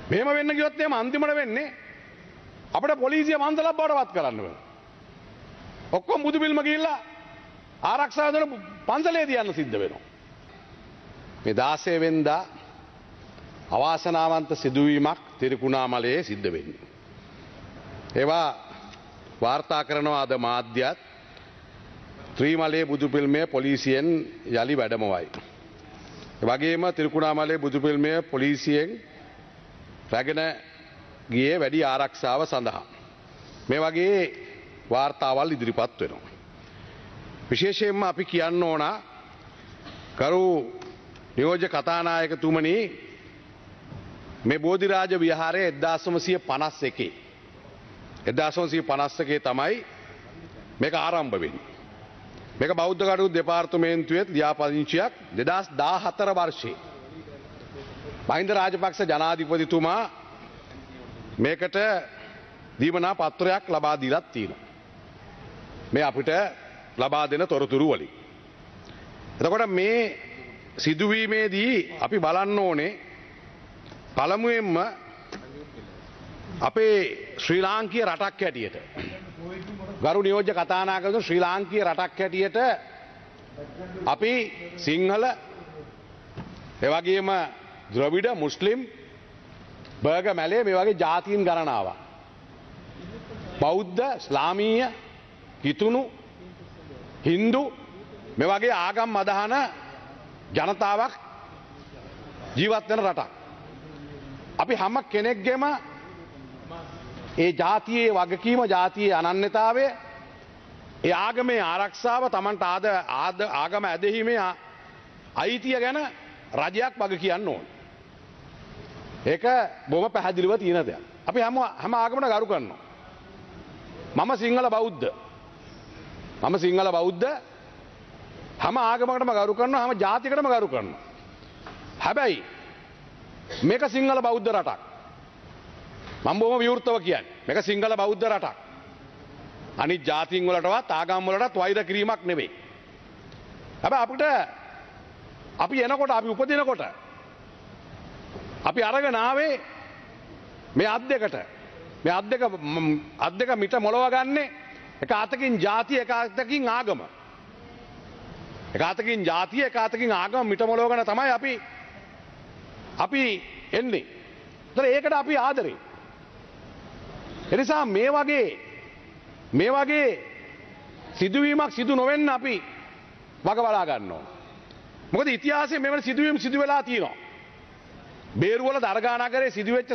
මෙහෙම වෙන්න ගියොත් එහෙම අන්තිමට වෙන්නේ අපිට පොලිසිය මන්දලක් බවට පත් කරන්න වෙනවා. ඔක්කොම බුදු පිළිම ගිහිල්ලා ආරක්ෂා දෙන පන්සලේදී යන්න සිද්ධ වෙනවා. මේ 16 වෙනිදා අවාසනාවන්ත සිදුවීමක් තිරිකුණාමලයේ සිද්ධ වෙන්නේ. ඒවා වාර්තා කරනවා අද මාධ්‍යත් ත්‍රිමලයේ බුදු පිළිමය පොලිසියෙන් යලි වැඩමවයි. ඒ වගේම තිරිකුණාමලයේ බුදු පිළිමය පොලිසියෙන් රැගෙන ගියේ වැඩි ආරක්ෂාව සඳහා. මේ වගේ වාර්තාවල් ඉදිරිපත් වෙනවා. විශේෂයෙන්ම අපි කියන්න ඕන කරු නියෝජ්‍ය කතානායකතුමනි මේ බෝධිරාජ විහාරය 1951 තමයි මේක ආරම්භ වෙන්නේ. මේක බෞද්ධ කටයුතු දෙපාර්තමේන්තුවේ ලියාපදිංචියක් 2014 වර්ෂයේ මහින්ද රාජපක්ෂ ජනාධිපතිතුමා මේකට දීමනා පත්‍රයක් ලබා දීලා තියෙනවා. මේ අපිට ලබා දෙන තොරතුරු වලින්. එතකොට මේ සිදුවීමේදී අපි බලන්න ඕනේ පළමුවෙන්ම අපේ ශ්‍රී ලාංකීය රටක් හැටියට ගරු නියෝජ්‍ය කතානායකතුමා ශ්‍රී ලාංකීය රටක් හැටියට අපි සිංහල ඒ වගේම ද්‍රවිඩ මුස්ලිම් බර්ග මැලේ මේ වගේ ජාතීන් ගණනාවක් බෞද්ධ ඉස්ලාමීය කිතුණු හින්දු මේ වගේ ආගම් අදහන ජනතාවක් ජීවත් වෙන රටක්. අපි හැම කෙනෙක්ගේම ඒ ජාතියේ වගකීම ජාතියේ අනන්‍යතාවය ඒ ආගමේ ආරක්ෂාව Tamanට ආගම ඇදහිීමේ අයිතිය ගැන රජයක් වග කියන්න ඕන. ඒක බොහොම පැහැදිලිව තියෙන දෙයක්. අපි හැම ආගමකට ගරු කරනවා. මම සිංහල බෞද්ධ. හැම ආගමකටම ගරු කරනවා හැම ජාතියකටම ගරු කරනවා. හැබැයි මේක සිංහල බෞද්ධ රටක්. මම බොහොම විවෘතව කියන්නේ. මේක සිංහල බෞද්ධ රටක්. අනිත් ජාතීන් වලටවත් ආගම් වලටත් වෛර කිරීමක් නෙවෙයි. හැබැයි අපිට අපි එනකොට අපි උපදිනකොට අපි අරගෙන ආවේ මේ අත් දෙක මිට මොලව ගන්නේ එක අතකින් ජාතිය එක අතකින් ආගම. එක අතකින් ජාතිය එක අතකින් ආගම මිට මොලවගෙන තමයි අපි එන්නේ. ඒකට අපි ආදරේ. එනිසා මේ වගේ සිදුවීමක් සිදු නොවෙන්න අපි වග බලා ගන්න ඕන. මොකද ඉතිහාසයේ මෙවැනි සිදුවීම් සිදු වෙලා තියෙනවා. බේරුවල දරගානගරේ සිදුවෙච්ච